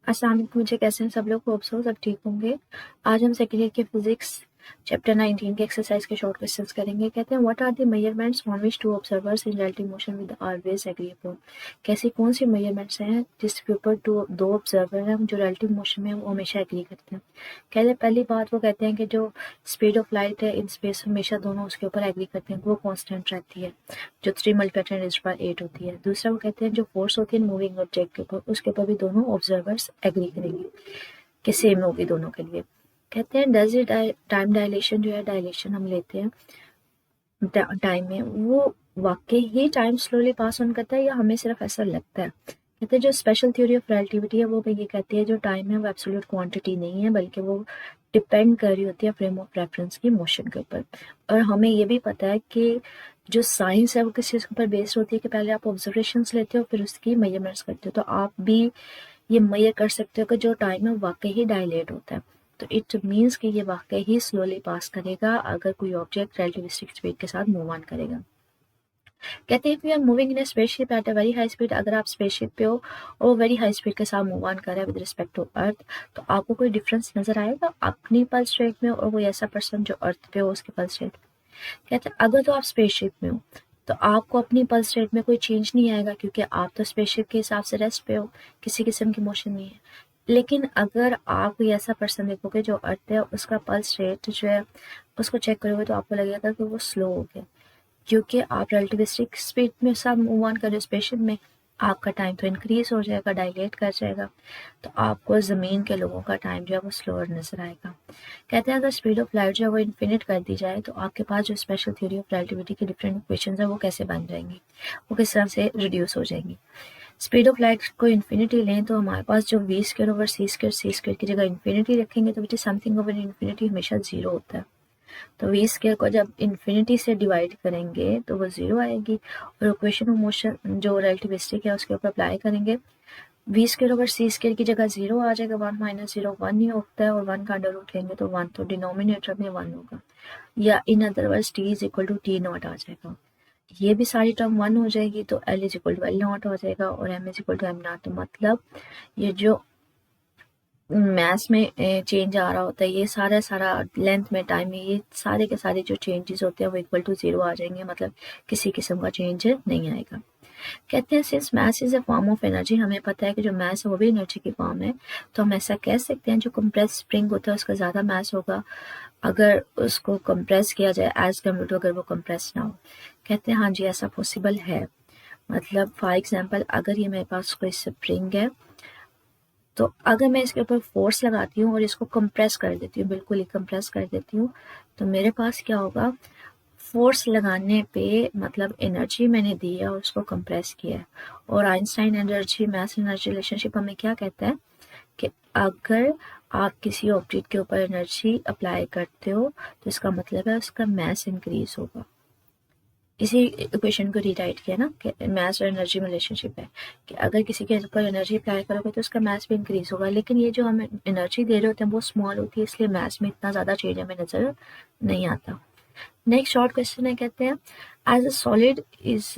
अस्सलाम वालेकुम। मुझे कैसे हैं सब लोग? होप सो सब ठीक होंगे। आज हम सेकेंड ईयर के फिजिक्स चैप्टर 19 के एक्सरसाइज के शॉर्ट क्वेश्चंस करेंगे। कहते हैं what are the measurements on which two observers in relative motion with always agree upon. कैसी कौन सी मेजरमेंट्स हैं जिसके ऊपर दो ऑब्जर्वर हैं जो रिलेटिव मोशन में वो हमेशा एग्री करते हैं। कहते हैं पहली बात वो कहते हैं कि जो स्पीड ऑफ लाइट है इन स्पेस हमेशा दोनों उसके ऊपर एग्री करते हैं, वो कॉन्स्टेंट रहती है जो 3 मल्टीप्लाई 10⁸ होती है। दूसरा वो कहते हैं जो फोर्स होती है मूविंग ऑब्जेक्ट के ऊपर उसके ऊपर भी दोनों ऑब्जर्वर्स एग्री करेंगे कि सेम होगी दोनों के लिए। कहते हैं डज इट टाइम डायलेशन जो है डायलेशन हम लेते हैं टाइम में वो वाकई ही टाइम स्लोली पास ऑन करता है या हमें सिर्फ ऐसा लगता है। कहते हैं जो स्पेशल थ्योरी ऑफ रिलेटिविटी है वो ये कहती है जो टाइम है वो एब्सोल्यूट क्वांटिटी नहीं है बल्कि वो डिपेंड कर रही होती है फ्रेम ऑफ रेफरेंस की मोशन के ऊपर। और हमें ये भी पता है कि जो साइंस है वो किस चीज़ के ऊपर बेस्ड होती है कि पहले आप ऑब्जर्वेशंस लेते हो फिर उसकी मेजरमेंट्स करते हो। तो आप भी ये मेजर कर सकते हो कि जो टाइम है वाकई ही डायलेट होता है, तो इट मीन्स कि ये वाकई ही स्लोली पास करेगा अगर कोई ऑब्जेक्ट रिलेटिविस्टिक स्पीड के साथ मूव ऑन करेगा। कहते हैं if you are moving in spaceship at a very high speed, अगर आप स्पेसशिप पे हो और वेरी हाई स्पीड के साथ मूव ऑन कर रहा है विद रिस्पेक्ट टू अर्थ, तो आपको कोई डिफरेंस नजर आएगा अपनी पल्स रेट में और कोई ऐसा पर्सन जो अर्थ पे हो उसकी पल्स रेट। कहते हैं अगर तो आप स्पेसशिप में हो तो आपको अपनी पल्स रेट में कोई चेंज नहीं आएगा क्योंकि आप तो स्पेसशिप के हिसाब से रेस्ट पे हो, किसी किस्म की मोशन नहीं है। लेकिन अगर आप कोई ऐसा पर्सन देखोगे जो अर्थ पे है उसका पल्स रेट जो है उसको चेक करोगे तो आपको लगेगा कि वो स्लो हो गया क्योंकि आप रिलेटिविस्टिक स्पीड में साथ मूव ऑन कर रहे हो स्पेसशिप में, आपका टाइम तो इंक्रीज हो जाएगा, डायलेट कर जाएगा, तो आपको ज़मीन के लोगों का टाइम जो है वो स्लोअर नजर आएगा। कहते हैं अगर स्पीड ऑफ लाइट जो है वो इन्फिनिट कर दी जाए तो आपके पास जो स्पेशल थ्योरी ऑफ रिलेटिविटी की डिफरेंट इक्वेशंस है वो कैसे बन जाएंगी, वो किस तरह से रिड्यूस हो जाएंगी। स्पीड ऑफ लाइट को इन्फिनिटी लें तो हमारे पास जो v square over c square की जगह इन्फिनिटी रखेंगे तो which is something over infinity हमेशा जीरो होता है, तो वी स्क्वायर को जब इन्फिनिटी से डिवाइड करेंगे तो वो जीरो आएगी और इक्वेशन ऑफ मोशन जो रिलेटिविस्टिक है उसके ऊपर अप्लाई करेंगे v square over c square की जगह जीरो आ जाएगा, 1 माइनस जीरो 1 ही होता है और 1 का अंडर रूट लेंगे तो 1, तो डिनोमिनेटर में 1 होगा या in other words T is equal to T naught आ जाएगा। ये भी सारी टर्म 1 हो जाएगी तो L is equal to L naught हो जाएगा और M is equal to M naught. मतलब ये जो मैथ्स में चेंज आ रहा होता है ये सारा लेंथ में टाइम में ये सारे के सारे जो चेंजेस होते हैं वो इक्वल टू जीरो आ जाएंगे, मतलब किसी किस्म का चेंज नहीं आएगा। कहते हैं since maths is a form of energy, हमें पता है कि जो मैथ्स है वो भी एनर्जी की फॉर्म है, तो हम ऐसा कह सकते हैं जो कंप्रेस स्प्रिंग होता है उसका ज़्यादा मैथ्स होगा अगर उसको कंप्रेस किया जाए एज कम्पेयर टू अगर वो कंप्रेस ना हो। कहते हैं हाँ जी ऐसा पॉसिबल है। मतलब फॉर एग्जाम्पल अगर ये मेरे पास कोई स्प्रिंग है तो अगर मैं इसके ऊपर फोर्स लगाती हूँ और इसको कंप्रेस कर देती हूँ, बिल्कुल ही कंप्रेस कर देती हूँ, तो मेरे पास क्या होगा, फोर्स लगाने पे मतलब एनर्जी मैंने दी है और उसको कंप्रेस किया है। और Einstein energy math energy relationship हमें क्या कहता है कि अगर आप किसी ऑब्जेक्ट के ऊपर एनर्जी अप्लाई करते हो तो इसका मतलब है उसका मास इंक्रीज होगा। इसी इक्वेशन को रीराइट किया ना कि मास और एनर्जी में रिलेशनशिप है कि अगर किसी के ऊपर एनर्जी अप्लाई करोगे तो उसका मास भी इंक्रीज होगा, लेकिन ये जो हम एनर्जी दे रहे होते हैं वो स्मॉल होती है इसलिए मास में इतना ज़्यादा चेंज हमें नज़र नहीं आता। नेक्स्ट शॉर्ट क्वेश्चन है, कहते हैं as a solid is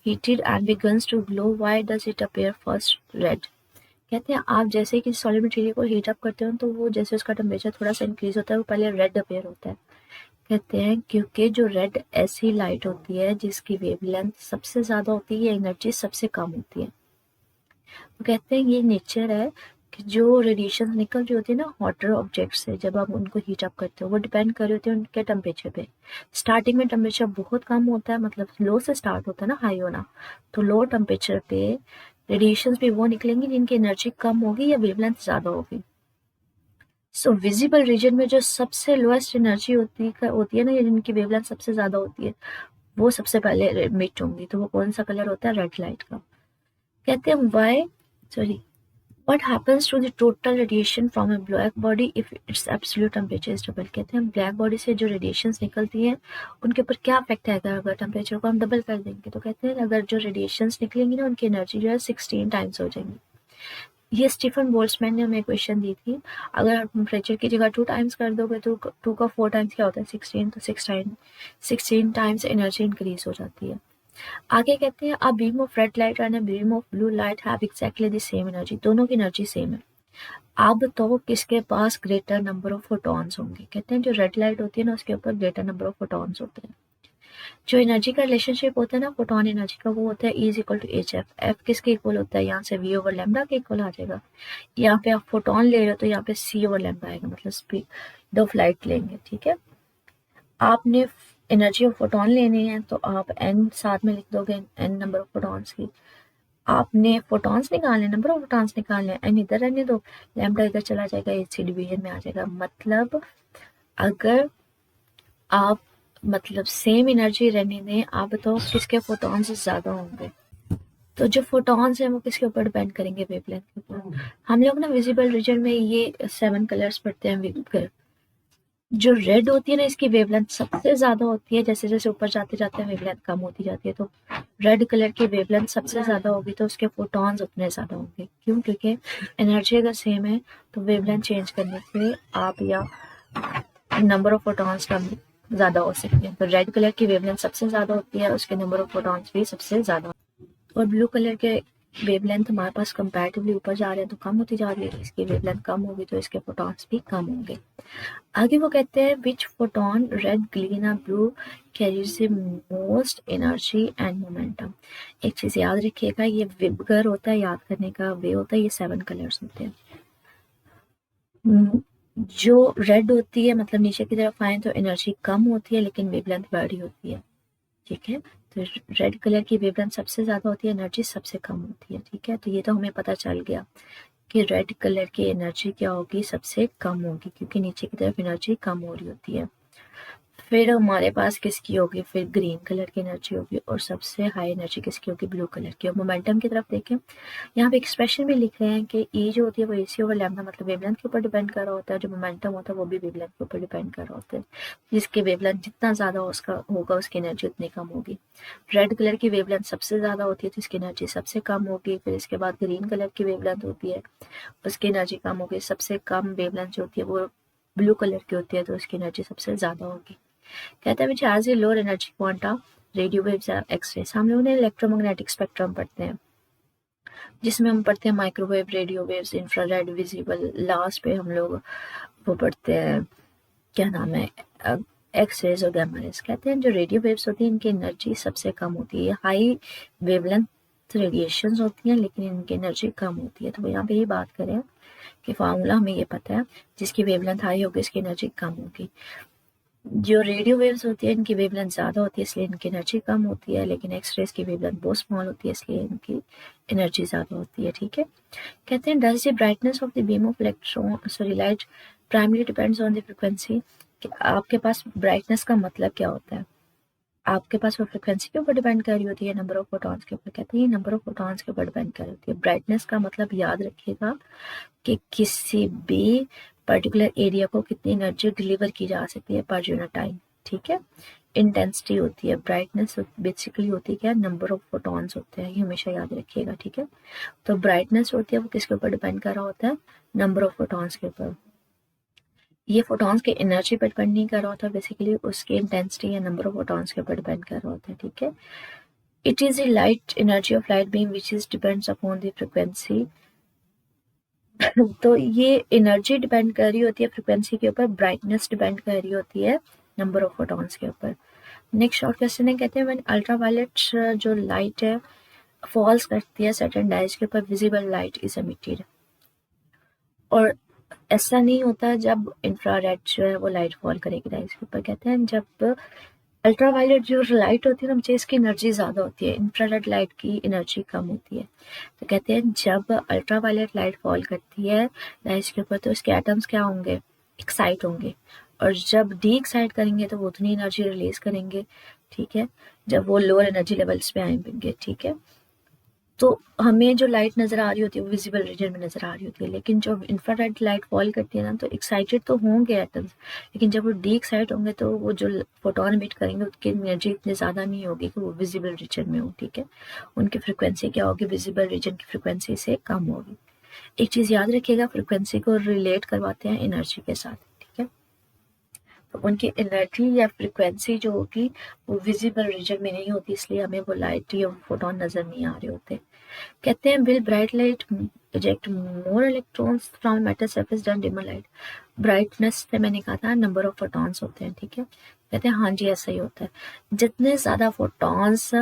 heated and begins to glow, why does it appear first red? कहते हैं आप जैसे कि सॉलिड मटेरियल को हीट अप करते हो तो वो जैसे उसका टेम्परेचर थोड़ा सा इंक्रीज होता है वो पहले रेड अपेयर होता है। कहते हैं क्योंकि जो रेड ऐसी लाइट होती है जिसकी वेवलेंथ सबसे ज़्यादा होती है, एनर्जी सबसे कम होती है। तो कहते हैं ये नेचर है कि जो रेडिएशन निकल रही होती है ना हॉटर ऑब्जेक्ट से जब आप उनको हीट अप करते हो वो डिपेंड कर रही होती है उनके टेम्परेचर पे। स्टार्टिंग में टेम्परेचर बहुत कम होता है, मतलब लो से स्टार्ट होता है ना हाई होना, तो लो टेम्परेचर पे रेडिएशन भी वो निकलेंगी जिनकी एनर्जी कम होगी या वेवलेंथ ज़्यादा होगी। सो विजिबल रीजन में जो सबसे लोएस्ट एनर्जी होती है ना या जिनकी वेवलेंथ सबसे ज़्यादा होती है वो सबसे पहले एमिट होंगी, तो वो कौन सा कलर होता है, रेड लाइट का। कहते हैं why sorry What happens to the total radiation from a black body if its absolute temperature is double? कहते हैं ब्लैक बॉडी से जो रेडिएशंस निकलती हैं उनके ऊपर क्या इफेक्ट आएगा अगर टेम्परेचर को हम डबल कर देंगे। तो कहते हैं अगर जो रेडिएशंस निकलेंगी ना उनकी एनर्जी जो है 16 टाइम्स हो जाएंगी। ये स्टीफन बोल्ट्जमैन ने हमें क्वेश्चन दी थी, अगर आप टेम्परेचर की जगह 2 टाइम्स कर दोगे तो 2 का 4 टाइम्स क्या होता है 16, तो 16 टाइम्स एनर्जी इंक्रीज हो जाती है। आगे कहते हैं a beam of red light and a beam of blue light have exactly the same energy, दोनों की एनर्जी सेम है। आप बताओ किसके पास ग्रेटर नंबर ऑफ फोटॉन्स होंगे। कहते हैं जो रेड लाइट होती है ना उसके ऊपर ग्रेटर नंबर ऑफ फोटॉन्स होते हैं। जो एनर्जी का रिलेशनशिप होता है ना फोटोन एनर्जी का, वो होता है E equal to h f. F किसके इक्वल होता है, यहाँ से V ओवर लैम्डा के इक्वल आ जाएगा। यहाँ पे आप फोटोन ले रहे हो तो यहाँ पे C ओवर लैम्डा आएगा, मतलब स्पीड ऑफ लाइट लेंगे। ठीक है, आपने एनर्जी ऑफ फोटोन लेनी है तो आप n साथ में लिख दोगे, n नंबर ऑफ फोटॉन्स की। आपने फोटॉन्स निकालने, नंबर ऑफ फोटॉन्स निकालने, n इधर रहने दो, लैम्डा इधर चला जाएगा, एच डिवीजन में आ जाएगा। मतलब अगर आप मतलब सेम एनर्जी रहने दें, आप बताओ किसके फोटॉन्स ज्यादा होंगे। तो जो फोटॉन्स हैं वो किसके ऊपर डिपेंड करेंगे, वेवलेंथ के ऊपर। हम लोग ना विजिबल रीजन में ये 7 कलर्स पढ़ते हैं। जो रेड होती है ना इसकी वेवलेंथ सबसे ज्यादा होती है, जैसे जैसे ऊपर जाते जाते हैं वेवलेंथ कम होती जाती है। तो रेड कलर की वेवलेंथ सबसे ज्यादा होगी तो उसके फोटॉन्स उतने ज्यादा होंगे। क्यों? क्योंकि एनर्जी अगर सेम है तो वेवलेंथ चेंज करने से आप या नंबर ऑफ फोटॉन्स कम ज्यादा हो सकते हैं। तो रेड कलर की वेवलेंथ सबसे ज्यादा होती है, उसके नंबर ऑफ फोटॉन्स भी सबसे ज्यादा। और ब्लू कलर के वेवलेंथ हमारे पास कंपैरेटिवली ऊपर जा रहे हैं तो कम होती जा रही है, इसकी वेवलेंथ कम होगी तो इसके फोटॉन्स भी कम होंगे। आगे वो कहते हैं विच फोटोन, रेड, ग्रीन और blue, carries the most energy and momentum. एक चीज याद रखिएगा, ये विबगर होता है, याद करने का वे होता है, ये 7 कलर्स होते हैं। जो रेड होती है मतलब नीचे की तरफ आए तो एनर्जी कम होती है लेकिन वेवलेंथ बड़ी होती है। ठीक है, तो रेड कलर की वेवलेंथ सबसे ज्यादा होती है, एनर्जी सबसे कम होती है। ठीक है, तो ये तो हमें पता चल गया कि रेड कलर की एनर्जी क्या होगी, सबसे कम होगी, क्योंकि नीचे की तरफ एनर्जी कम हो रही होती है। फिर हमारे पास किसकी होगी, फिर ग्रीन कलर की एनर्जी होगी, और सबसे हाई एनर्जी किसकी होगी, ब्लू कलर की। और मोमेंटम की तरफ देखें, यहाँ पे एक्सप्रेशन भी लिख रहे हैं कि ई जो होती है वो AC ओवर लैम्डा, मतलब वेवलेंथ के ऊपर डिपेंड कर रहा होता है। जो मोमेंटम होता है वो भी वेवलेंथ के ऊपर डिपेंड कर रहा होता है। जिसकी वेवलेंथ जितना ज्यादा उसका होगा उसकी एनर्जी उतनी कम होगी। रेड कलर की वेवलेंथ सबसे ज्यादा होती है तो इसकी एनर्जी सबसे कम होगी। फिर इसके बाद ग्रीन कलर की वेवलेंथ होती है, उसकी एनर्जी कम होगी। सबसे कम वेवलेंथ जो होती है वो ब्लू कलर की होती है तो उसकी एनर्जी सबसे ज्यादा होगी। कहता है which has a lower energy quanta, radio waves या एक्सरेज। हम लोग ने इलेक्ट्रोमैग्नेटिक स्पेक्ट्रम पढ़ते हैं, जिसमें हम पढ़ते हैं microwave, radio waves, infrared, visible. Last पे हम लोग वो पढ़ते हैं, क्या नाम है, एक्सरेज और गामा रेज। कहते हैं जो रेडियो वेव्स होती हैं इनकी एनर्जी सबसे कम होती है, हाई वेवलेंथ रेडिएशंस होती हैं लेकिन इनकी एनर्जी कम होती है। तो यहाँ पे ये बात करें कि फार्मूला हमें ये पता है, जिसकी वेवलेंथ हाई होगी इसकी एनर्जी कम होगी। जो रेडियो वेव्स होती है इनकी वेवलेंथ ज़्यादा होती है इसलिए इनकी एनर्जी कम होती है, लेकिन एक्सरेज की वेवलेंथ बहुत स्मॉल होती है इसलिए इनकी एनर्जी ज़्यादा होती है। ठीक है, कहते हैं does the brightness of the beam of electron sorry light primary depends on the frequency. आपके पास ब्राइटनेस का मतलब क्या होता है, आपके पास वो फ्रिक्वेंसी के ऊपर डिपेंड कर रही होती है, नंबर ऑफ फोटॉन्स के ऊपर। कहते हैं नंबर ऑफ फोटॉन्स के ऊपर डिपेंड कर रही होती है। ब्राइटनेस का मतलब याद रखिएगा कि किसी भी पर्टिकुलर एरिया को कितनी एनर्जी डिलीवर की जा सकती है पर यूनिट टाइम। ठीक है, इंटेंसिटी होती है, ब्राइटनेस बेसिकली होती है क्या, नंबर ऑफ फोटॉन्स होते हैं, ये हमेशा याद रखिएगा। ठीक है, तो ब्राइटनेस होती है वो किसके ऊपर डिपेंड कर रहा होता है, नंबर ऑफ फोटॉन्स के ऊपर। ये फोटॉन्स की एनर्जी पर डिपेंड नहीं कर रहा होता, बेसिकली उसके इंटेंसिटी या नंबर ऑफ फोटॉन्स के ऊपर डिपेंड कर रहा होता है। ठीक है, it is the light energy of light beam which is depends upon the frequency. तो ये एनर्जी डिपेंड कर रही होती है फ्रिक्वेंसी के ऊपर, ब्राइटनेस डिपेंड कर रही होती है नंबर ऑफ फोटॉन्स के ऊपर। नेक्स्ट शॉर्ट क्वेश्चन है, कहते हैं व्हेन अल्ट्रावायलेट जो लाइट है फॉल्स करती है सर्टेन डाइज के ऊपर, विजिबल लाइट इज एमिटेड। और ऐसा नहीं होता जब इंफ्रारेड जो है वो लाइट फॉल करेगी डाइज के ऊपर। कहते हैं जब अल्ट्रावायलेट जो लाइट होती है ना मुझे इसकी एनर्जी ज़्यादा होती है, इंफ्रारेड लाइट की एनर्जी कम होती है। तो कहते हैं जब अल्ट्रावायलेट लाइट फॉल करती है लाइट के ऊपर तो इसके एटम्स क्या होंगे, एक्साइट होंगे, और जब डी एक्साइट करेंगे तो वो उतनी एनर्जी रिलीज करेंगे। ठीक है, जब वो लोअर एनर्जी लेवल्स पे आएंगे। ठीक है, तो हमें जो लाइट नज़र आ रही होती है वो विजिबल रीजन में नज़र आ रही होती है, लेकिन जब इंफ्रारेड लाइट फॉल करती है ना तो एक्साइटेड तो होंगे एटम्स, लेकिन जब वो डी एक्साइट होंगे तो वो जो फोटोन एमिट करेंगे उसकी एनर्जी इतनी ज़्यादा नहीं होगी कि वो विजिबल रीजन में हो। ठीक है, उनकी फ्रिक्वेंसी क्या होगी, विजिबल रीजन की फ्रिक्वेंसी से कम होगी। एक चीज़ याद रखिएगा, फ्रिक्वेंसी को रिलेट करवाते हैं एनर्जी के साथ। ठीक है, तो उनकी एनर्जी या फ्रिक्वेंसी जो होगी वो विजिबल रीजन में नहीं होती, इसलिए हमें वो लाइट या फोटोन नज़र नहीं आ रहे होते। कहते हैं will bright light eject more electrons from metal surface than dimmer light. Brightness से मैंने कहा था नंबर ऑफ फोटॉन्स होते हैं, ठीक है। कहते हैं हाँ जी ऐसा ही होता है, जितने ज़्यादा फोटॉन्स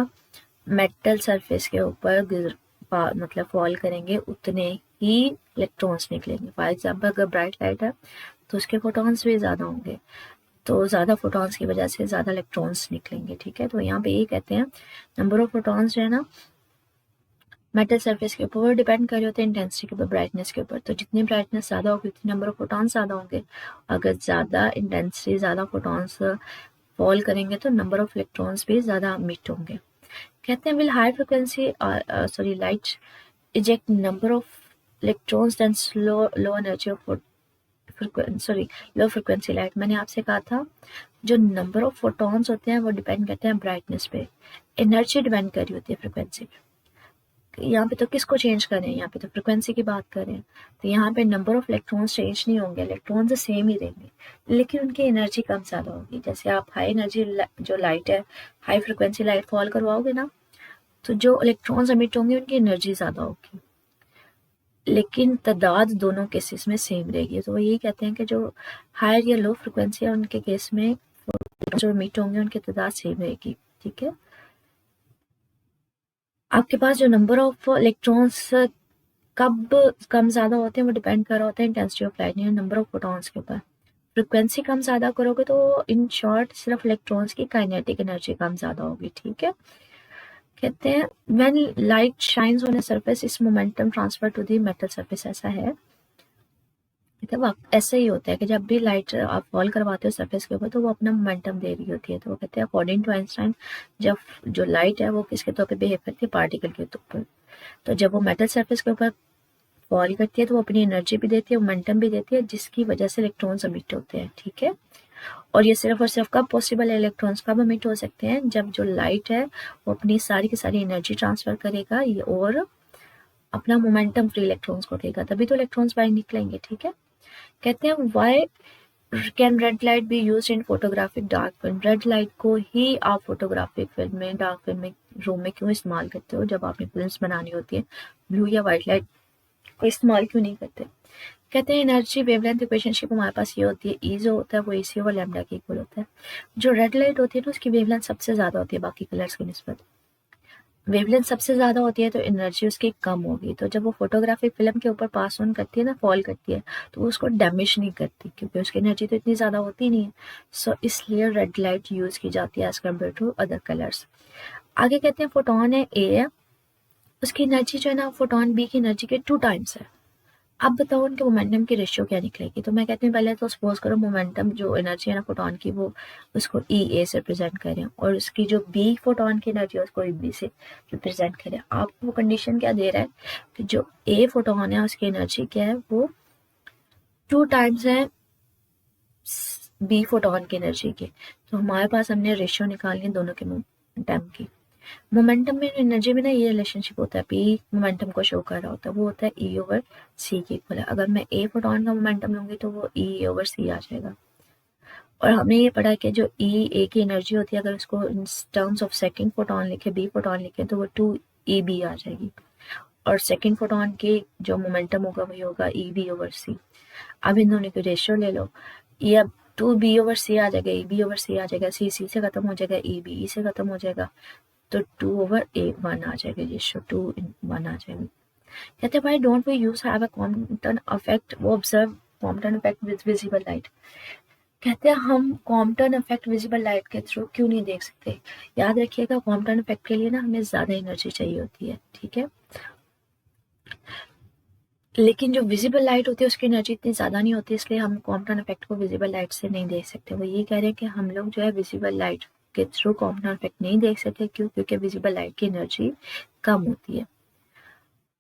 मेटल सरफेस के ऊपर मतलब फॉल करेंगे उतने ही इलेक्ट्रॉन्स निकलेंगे। फॉर एग्जाम्पल अगर ब्राइट लाइट है तो उसके फोटॉन्स भी ज़्यादा होंगे, तो ज़्यादा फोटॉन्स की वजह से ज़्यादा इलेक्ट्रॉन्स निकलेंगे, ठीक है। तो यहाँ पे ये कहते हैं नंबर ऑफ फोटॉन्स जो है ना मेटल सरफेस के ऊपर डिपेंड कर रहे होते हैं इंटेंसिटी के ऊपर, ब्राइटनेस के ऊपर। तो जितनी ब्राइटनेस ज़्यादा होगी उतनी नंबर ऑफ फोटॉन्स ज़्यादा होंगे। अगर ज़्यादा इंटेंसिटी ज़्यादा फोटॉन्स फॉल करेंगे तो नंबर ऑफ इलेक्ट्रॉन्स भी ज़्यादा मिट होंगे। कहते हैं will high frequency light eject number of electrons than low energy of low frequency light. मैंने आपसे कहा था जो नंबर ऑफ फोटॉन्स होते हैं वो डिपेंड करते हैं ब्राइटनेस पे, एनर्जी डिपेंड कर रही होती है फ्रिक्वेंसी पे। यहाँ पे तो किसको चेंज कर रहे हैं, यहाँ पे तो फ्रिक्वेंसी की बात कर रहे हैं। तो यहाँ पे नंबर ऑफ इलेक्ट्रॉन्स चेंज नहीं होंगे, इलेक्ट्रॉन्स सेम ही रहेंगे, लेकिन उनकी एनर्जी कम ज़्यादा होगी। जैसे आप हाई एनर्जी जो लाइट है, हाई फ्रिक्वेंसी लाइट फॉल करवाओगे ना, तो जो इलेक्ट्रॉन्स एमिट होंगे उनकी एनर्जी ज़्यादा होगी, लेकिन तादाद दोनों केसेस में सेम रहेगी। तो वो यही कहते हैं कि जो हायर या लो फ्रिक्वेंसी है उनके केस में जो एमिट होंगे उनकी तादाद सेम रहेगी, ठीक है। आपके पास जो नंबर ऑफ इलेक्ट्रॉन्स कब कम ज़्यादा होते हैं वो डिपेंड कर रहा होता है इंटेंसिटी ऑफ लाइट या नंबर ऑफ फोटॉन्स के ऊपर। फ्रिक्वेंसी कम ज़्यादा करोगे तो इन शॉर्ट सिर्फ इलेक्ट्रॉन्स की काइनेटिक एनर्जी कम ज़्यादा होगी, ठीक है। कहते हैं when light shines on a surface is momentum transfer to the metal surface. ऐसा है, मतलब ऐसा ही होता है कि जब भी लाइट आप फॉल करवाते हो सरफेस के ऊपर तो वो अपना मोमेंटम दे रही होती है। तो वो कहते हैं अकॉर्डिंग टू आइंस्टाइन जब जो लाइट है वो किसके तौर पे बिहेव करती है, पार्टिकल के तौर पर। तो जब वो मेटल सरफेस के ऊपर फॉल करती है तो वो अपनी एनर्जी भी देती है, मोमेंटम भी देती है, जिसकी वजह से इलेक्ट्रॉन्स एमिट होते हैं, ठीक है। और ये सिर्फ और सिर्फ कब पॉसिबल है, इलेक्ट्रॉन्स कब एमिट हो सकते हैं, जब जो लाइट है वो अपनी सारी की सारी एनर्जी ट्रांसफर करेगा और अपना मोमेंटम फ्री इलेक्ट्रॉन्स को देगा, तभी तो इलेक्ट्रॉन्स बाहर निकलेंगे, ठीक है। कहते हैं why can red light be use in photographic dark film. Red light को ही आप फोटोग्राफिक फिल्म में, डार्क फिल्म में, रूम में क्यों इस्तेमाल करते हो जब आपने फिल्म बनानी होती है, ब्लू या व्हाइट लाइट को इस्तेमाल क्यों नहीं करते। कहते हैं एनर्जी वेवलेंथ इक्वेशनशिप हमारे पास ये होती है, ई जो होता है वो ए सी ओवर लैम्डा के इक्वल होता है। जो रेड लाइट होती है तो उसकी वेवलेंथ सबसे ज़्यादा होती है बाकी कलर्स की निस्बत। वेवलेंथ सबसे ज़्यादा होती है तो एनर्जी उसकी कम होगी। तो जब वो फोटोग्राफिक फिल्म के ऊपर पास ऑन करती है ना, फॉल करती है, तो वो उसको डैमेज नहीं करती क्योंकि उसकी एनर्जी तो इतनी ज़्यादा होती नहीं है। सो इसलिए रेड लाइट यूज़ की जाती है as compare to other colours. आगे कहते हैं फोटोन है ए है, उसकी एनर्जी जो है ना फोटोन बी की एनर्जी के 2 टाइम्स है। अब बताओ उनके मोमेंटम की रेशियो क्या निकलेगी। तो मैं कहती हूँ पहले तो सपोज करो मोमेंटम जो एनर्जी है ना फोटोन की वो उसको ई ए से रिप्रेजेंट करें और उसकी जो बी फोटोन की एनर्जी है उसको बी से रिप्रेजेंट करें। आपको वो कंडीशन क्या दे रहा है कि जो ए फोटोन है उसकी एनर्जी क्या है, वो 2 टाइम्स है बी फोटोन की एनर्जी के। तो हमारे पास हमने रेशियो निकालनी है दोनों के मोमेंटम की। मोमेंटम में एनर्जी में ना ये रिलेशनशिप होता है, पी मोमेंटम को शो कर रहा होता है, वो होता है ई ओवर सी के इक्वल है। अगर मैं ए फोटोन का मोमेंटम लूंगी तो वो ई ओवर सी आ जाएगा। और हमने ये पढ़ा कि जो ई ए की एनर्जी होती है अगर उसको in terms of second photon लिखे, बी फोटोन लिखे, तो वो 2 ई बी आ जाएगी। और सेकंड फोटोन के जो मोमेंटम होगा वही होगा ई बी ओवर सी। अब इन दोनों की रेशियो ले लो, ये अब 2 बी ओवर सी आ जाएगा, ई बी ओवर सी आ जाएगा, सी सी से खत्म हो जाएगा, ई बी ई से खत्म हो जाएगा, तो 2 ओवर ए 1 आ जाएगा, रेशियो 2:1 आ जाएगी। कहते हैं भाई don't we use have a Compton effect, वो observe Compton effect with visible light. कहते हैं हम कॉम्पटन इफेक्ट विजिबल लाइट के थ्रू क्यों नहीं देख सकते। याद रखिएगा कॉम्पटन इफेक्ट के लिए ना हमें ज़्यादा एनर्जी चाहिए होती है, ठीक है। लेकिन जो विजिबल लाइट होती है उसकी एनर्जी इतनी ज़्यादा नहीं होती, इसलिए हम कॉम्पटन इफेक्ट को विजिबल लाइट से नहीं देख सकते। वो ये कह रहे हैं कि हम लोग जो है विजिबल लाइट के थ्रू कॉम्पटन इफेक्ट नहीं देख सकते, क्यों, क्योंकि विजिबल लाइट की एनर्जी कम होती है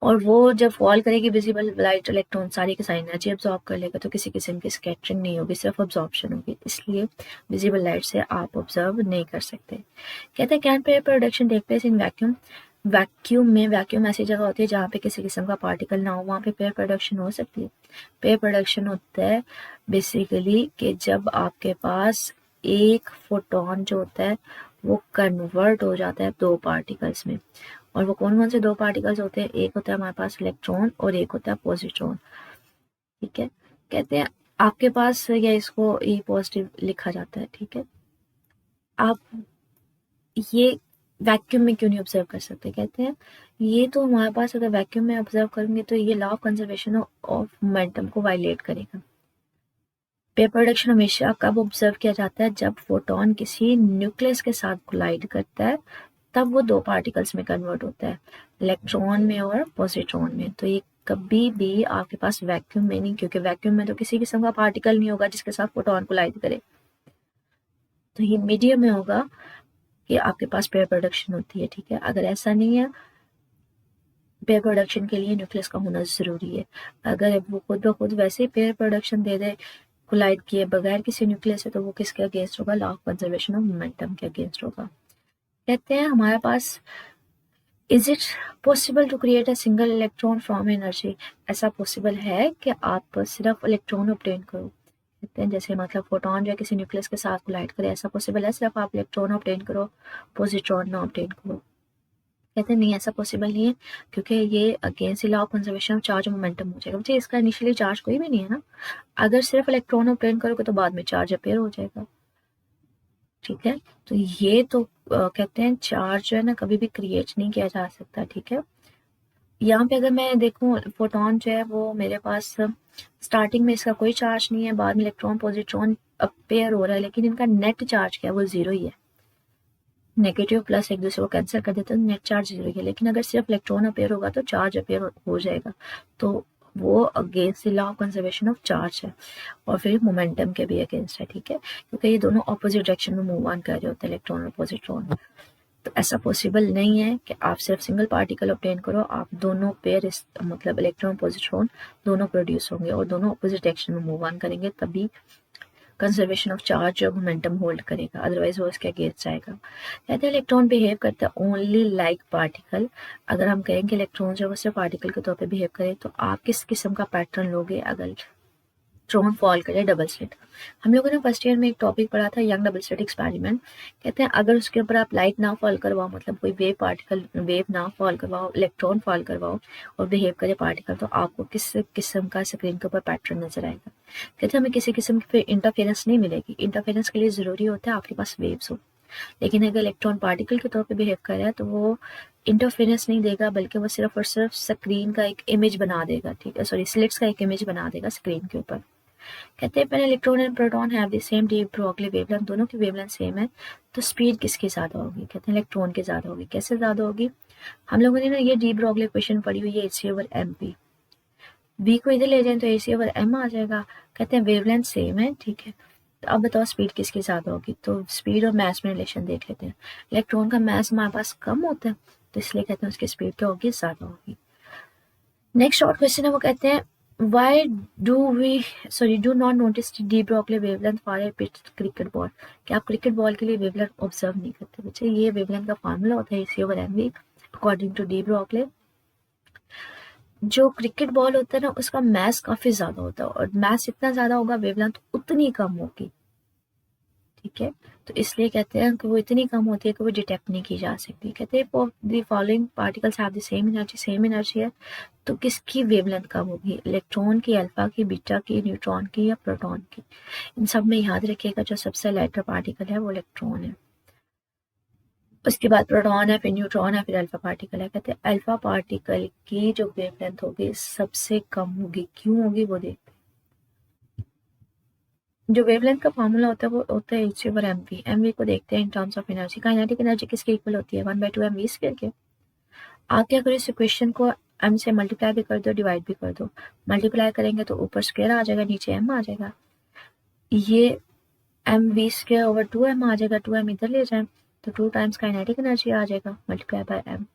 और वो जब फॉल करेगी विजिबल लाइट इलेक्ट्रॉन सारी की सारी एनर्जी अब्जॉर्ब कर लेगा, तो किसी किस्म की स्कैटरिंग नहीं होगी, सिर्फ अब्जॉर्प्शन होगी, इसलिए विजिबल लाइट से आप ऑब्जर्व नहीं कर सकते। कहते हैं can pair production take place in vacuum. Vacuum ऐसी जगह होती है जहाँ पे किसी किस्म का पार्टिकल ना हो, वहाँ पे पेयर प्रोडक्शन हो सकती है। पेयर प्रोडक्शन होता है बेसिकली कि जब आपके पास एक फोटोन जो होता है वो कन्वर्ट हो जाता है 2 पार्टिकल्स में, और वो कौन कौन से दो पार्टिकल्स होते हैं, एक होता है हमारे पास इलेक्ट्रॉन और एक होता है पॉजिट्रॉन। ठीक है, कहते हैं आपके पास, या इसको ई पॉजिटिव लिखा जाता है। ठीक है, आप ये वैक्यूम में क्यों नहीं ऑब्जर्व कर सकते, कहते हैं ये तो हमारे पास अगर वैक्यूम में ऑब्जर्व करेंगे तो ये law of conservation of momentum को वायलेट करेगा। पेयर प्रोडक्शन हमेशा कब ऑब्जर्व किया जाता है, जब फोटोन किसी न्यूक्लियस के साथ कोलाइड करता है, तब वो दो पार्टिकल्स में कन्वर्ट होता है, इलेक्ट्रॉन में और पॉजिट्रॉन में। तो ये कभी भी आपके पास वैक्यूम में नहीं, क्योंकि वैक्यूम में तो किसी किस्म का पार्टिकल नहीं होगा जिसके साथ फोटोन कोलाइड करे। तो ये मीडियम में होगा कि आपके पास पेयर प्रोडक्शन होती है। ठीक है, अगर ऐसा नहीं है, पेयर प्रोडक्शन के लिए न्यूक्लियस का होना ज़रूरी है। अगर वो खुद ब खुद वैसे पेयर प्रोडक्शन दे दे कोलाइड किए बगैर किसी न्यूक्लियस से, तो वो किसके अगेंस्ट होगा, law of conservation of momentum के अगेंस्ट होगा। कहते हैं हमारे पास, is it possible to create a single electron from energy, ऐसा पॉसिबल है कि आप सिर्फ इलेक्ट्रॉन ऑब्टेन करो। कहते हैं जैसे मतलब फोटोन जो है किसी न्यूक्लियस के साथ कोलाइड करे, ऐसा पॉसिबल है सिर्फ आप इलेक्ट्रॉन ऑब्टेन करो, पॉजिट्रॉन ना ऑब्टेन करो। कहते हैं नहीं, ऐसा पॉसिबल नहीं है, क्योंकि ये against law of conservation of charge और मोमेंटम हो जाएगा। मुझे इसका इनिशियली चार्ज कोई भी नहीं है ना, अगर सिर्फ इलेक्ट्रॉन ऑब्टेन करोगे तो बाद में चार्ज अपेयर हो जाएगा। ठीक है, तो ये तो कहते हैं चार्ज जो है ना कभी भी क्रिएट नहीं किया जा सकता। ठीक है, यहाँ पे अगर मैं देखूँ फोटोन जो है वो मेरे पास स्टार्टिंग में इसका कोई चार्ज नहीं है, बाद में इलेक्ट्रॉन पॉजिट्रॉन अपेयर हो रहा है, लेकिन इनका नेट चार्ज क्या है, वो जीरो ही है। नेगेटिव प्लस एक दूसरे को कैंसिल कर देते हैं, नेट चार्ज जीरो है। लेकिन अगर सिर्फ इलेक्ट्रॉन अपेयर होगा तो चार्ज अपेयर हो जाएगा, तो वो against the law of conservation of charge है, और फिर मोमेंटम के भी अगेंस्ट है। ठीक है, क्योंकि ये दोनों ऑपोजिट डायरेक्शन में मूव ऑन कर रहे होते हैं, इलेक्ट्रॉन और पॉजिट्रॉन। तो ऐसा पॉसिबल नहीं है कि आप सिर्फ सिंगल पार्टिकल ऑब्टेन करो, आप दोनों पेयर मतलब इलेक्ट्रॉन पॉजिट्रॉन दोनों प्रोड्यूस होंगे और दोनों ऑपोजिट डायरेक्शन में मूव ऑन करेंगे, तभी कंजर्वेशन ऑफ चार्ज और मोमेंटम होल्ड करेगा, अदरवाइज वो इसके अगेंस्ट जाएगा। कहते हैं इलेक्ट्रॉन बिहेव करता है ओनली लाइक पार्टिकल। अगर हम कहें कि इलेक्ट्रॉन जो है वो सिर्फ पार्टिकल के तौर पे बिहेव करे, तो आप किस किस्म का पैटर्न लोगे अगर इलेक्ट्रॉन फॉल करे डबल स्लिट। हम लोगों ने फर्स्ट ईयर में एक टॉपिक पढ़ा था यंग डबल स्लिट एक्सपेरिमेंट। कहते हैं अगर उसके ऊपर आप लाइट ना फॉल करवाओ, मतलब कोई वेव ना फॉल करवाओ, इलेक्ट्रॉन फॉल करवाओ और बिहेव करे पार्टिकल, तो आपको किस किस्म का स्क्रीन के ऊपर पैटर्न नजर आएगा। कहते हैं हमें किसी किस्म की फिर इंटरफेरेंस नहीं मिलेगी। इंटरफेरेंस के लिए ज़रूरी होता है आपके पास वेव्स हो, लेकिन अगर इलेक्ट्रॉन पार्टिकल के तौर पे बिहेव कर रहा है तो वो इंटरफेरेंस नहीं देगा, बल्कि वो सिर्फ और सिर्फ स्क्रीन का एक इमेज बना देगा। ठीक है, सॉरी, स्लिट्स का एक इमेज बना देगा स्क्रीन के ऊपर। कहते हैं पहले electron and proton have the same de Broglie wavelength, दोनों की वेवलेंथ सेम है, तो स्पीड किसकी ज़्यादा होगी। कहते हैं इलेक्ट्रॉन की ज़्यादा होगी। कैसे ज़्यादा होगी, हम लोगों ने ना ये डी ब्रोगली इक्वेशन पढ़ी हुई है, Hc/mv। v को इधर ले जाएं तो Hc/m आ जाएगा। कहते हैं वेवलेंथ सेम है। ठीक है, तो अब बताओ स्पीड किसकी ज़्यादा होगी। तो स्पीड और मास में रिलेशन देख लेते हैं। इलेक्ट्रॉन का मास हमारे पास कम होता है, तो इसलिए कहते हैं उसकी स्पीड क्या होगी, ज़्यादा होगी। नेक्स्ट शॉर्ट क्वेश्चन है, वो कहते हैं why do not notice the de Broglie wavelength for a pitched cricket ball। क्या आप क्रिकेट बॉल के लिए वेवलेंथ ऑब्जर्व नहीं करते बच्चे। ये वेवलेंथ का फार्मूला होता है Hc/mv according to de Broglie. जो क्रिकेट बॉल होता है ना उसका मास काफी ज्यादा होता है, और मास जितना ज्यादा होगा वेवलेंथ उतनी कम होगी। ठीक है, तो इसलिए कहते हैं कि वो इतनी कम होती है कि वो डिटेक्ट नहीं की जा सकती। कहते हैं the following particles have the same energy है, तो किसकी वेवलेंथ कम होगी, इलेक्ट्रॉन की, अल्फा की, बीटा की, न्यूट्रॉन की या प्रोटॉन की। इन सब में याद रखिएगा जो सबसे लाइटर पार्टिकल है वो इलेक्ट्रॉन है, उसके बाद प्रोटॉन है, फिर न्यूट्रॉन है, फिर अल्फा पार्टिकल है। कहते हैं अल्फा पार्टिकल की जो वेवलेंथ होगी सबसे कम होगी। क्यों होगी वो देखते हैं। जो वेवलेंथ का फार्मूला होता है वो होता है Hc/mv। mv को देखते हैं in terms of energy. Kinetic energy किसके इक्वल होती है, 1/2 mv स्क्वायर के। आप क्या करो, इस इक्वेशन को m से मल्टीप्लाई भी कर दो, डिवाइड भी कर दो। मल्टीप्लाई करेंगे तो ऊपर स्क्वायर आ जाएगा, नीचे m आ जाएगा। ये mv स्क्वायर ओवर 2m आ जाएगा, 2m इधर ले जाएं तो 2 टाइम्स काइनेटिक एनर्जी आ जाएगा, मल्टीप्लाई बाय m।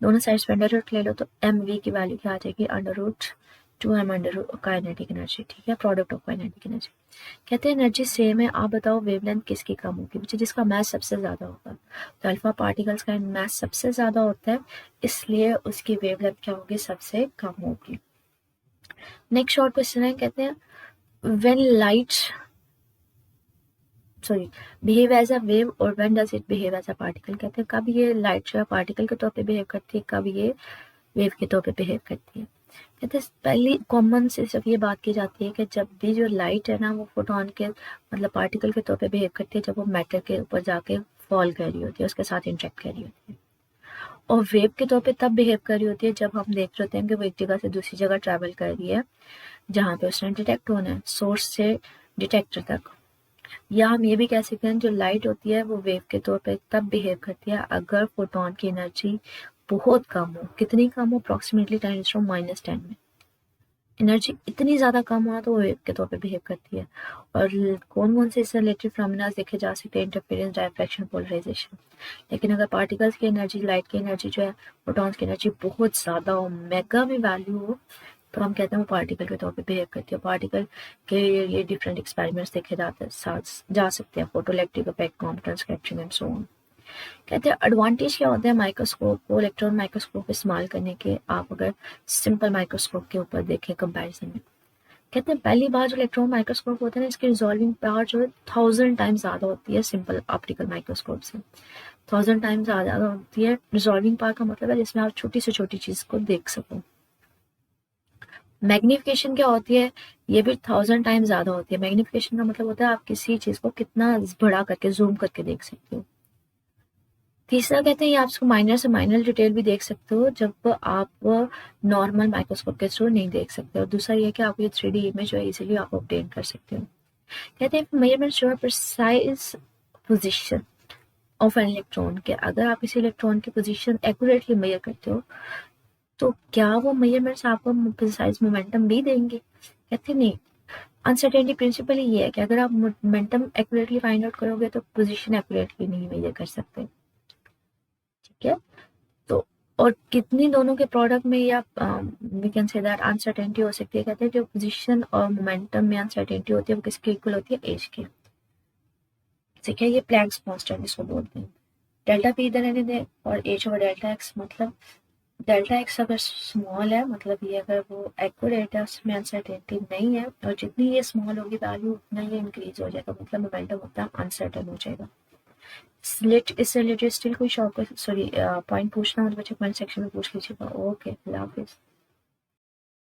दोनों साइड्स पे अंडर रूट ले लो तो mv की वैल्यू क्या आ जाएगी, √2m under root kinetic energy. ठीक है, प्रोडक्ट ऑफ काइनेटिक एनर्जी। कहते हैं एनर्जी सेम है, आप बताओ वेवलेंथ किसकी कम होगी, बच्चे जिसका मास सबसे ज्यादा होगा। तो अल्फा पार्टिकल्स का मास सबसे ज्यादा होता है, इसलिए उसकी वेवलेंथ क्या होगी, सबसे कम होगी। नेक्स्ट शॉर्ट क्वेश्चन है, कहते हैं when light sorry behave as a wave और when does it behave as a particle. कहते हैं कब ये लाइट जो है पार्टिकल के तौर पे बिहेव करती है, कब ये वेव के तौर पे बिहेव करती है। कहते हैं पहली कॉमन से जब ये बात की जाती है कि जब भी जो लाइट है ना वो फोटोन के मतलब पार्टिकल के तौर पे बिहेव करती है, जब वो मैटर के ऊपर जाके फॉल कर रही होती है, उसके साथ इंटरेक्ट कर रही होती है। और वेव के तौर पे तब बिहेव कर रही होती है जब हम देख रहे होते हैं कि वो एक जगह से दूसरी जगह ट्रैवल कर रही है जहाँ पे उसने डिटेक्ट होना है, सोर्स से डिटेक्टर तक। या हम ये भी कह सकते हैं जो लाइट होती है वो वेव के तौर पे तब बिहेव करती है अगर फोटोन की एनर्जी बहुत कम हो। कितनी कम हो? अप्रॉक्सीमेटली 10⁻⁻10 में। एनर्जी इतनी ज़्यादा कम हो तो वो वेव के तौर पे बिहेव करती है। और कौन कौन से इससे रिलेटेड फिनोमेना देखे जा सकते हैं? Interference, diffraction, polarisation. लेकिन अगर पार्टिकल्स की एनर्जी, लाइट की एनर्जी जो है, फोटॉन्स की एनर्जी बहुत ज़्यादा हो, मेगा में वैल्यू हो, तो हम कहते हैं वो पार्टिकल के तौर पे बिहेव करती है। पार्टिकल के ये डिफरेंट एक्सपेरिमेंट्स देखे जाते जा सकते हैं, photoelectric effect, Compton scattering and so on. कहते हैं एडवांटेज क्या होते हैं माइक्रोस्कोप को, इलेक्ट्रॉन माइक्रोस्कोप इस्तेमाल करने के, आप अगर सिंपल माइक्रोस्कोप के ऊपर देखें कंपैरिजन में। कहते हैं पहली बार जो इलेक्ट्रॉन माइक्रोस्कोप होता है ना, इसकी रिजॉल्विंग पावर जो है 1000 टाइम्स ज़्यादा होती है सिंपल ऑप्टिकल माइक्रोस्कोप से। 1000 टाइम्स ज़्यादा होती है रिजॉल्विंग पावर का मतलब है जिसमें आप छोटी से छोटी चीज़ को देख सको। मैग्निफिकेशन क्या होती है? ये भी 1000 टाइम्स ज़्यादा होती है। मैग्निफिकेशन का मतलब होता है आप किसी चीज़ को कितना बड़ा करके, जूम करके देख सकते हो। तीसरा कहते हैं ये आप उसको माइनर से माइनर डिटेल भी देख सकते हो जब आप नॉर्मल माइक्रोस्कोप के थ्रू नहीं देख सकते। और दूसरा ये कि आप ये 3D इमेज जो है इजीली आप ऑब्टेन कर सकते हो। कहते हैं मेजरमेंट्स जो है precise position of an electron के, अगर आप किसी इलेक्ट्रॉन की पोजीशन एक्यूरेटली मेजर करते हो तो क्या वो मेजरमेंट्स आपको प्रिसाइज मोमेंटम भी देंगे? कहते नहीं। अनसर्टेनिटी प्रिंसिपल ये है कि अगर आप मोमेंटम एक्यूरेटली फाइंड आउट करोगे तो पोजीशन एक्यूरेटली नहीं मेजर कर सकते। ठीक है, तो और कितनी दोनों के प्रोडक्ट में या we can say that uncertainty हो सकती है। कहते हैं जो पोजीशन और मोमेंटम में अनसर्टेनिटी होती है वो किसकी इक्वल होती है? एज की। ठीक है, ये प्लैंक्स कांस्टेंट इसको बोलते हैं। डेल्टा पी इधर रहने दें और एच ओवर डेल्टा एक्स, मतलब डेल्टा एक्स अगर स्मॉल है मतलब ये अगर वो एक्यूरेट है उसमें अनसर्टेनिटी नहीं है, और जितनी ये स्मॉल होगी वैल्यू उतना ये इंक्रीज हो जाएगा, मतलब मोमेंटम उतना अनसर्टेन हो जाएगा। इससे रिलेटेड स्टिल कोई शॉर्ट सॉरी पॉइंट पूछना हो तो बच्चे कमेंट सेक्शन में पूछ लीजिएगा। ओके, अल्लाह हाफिज़।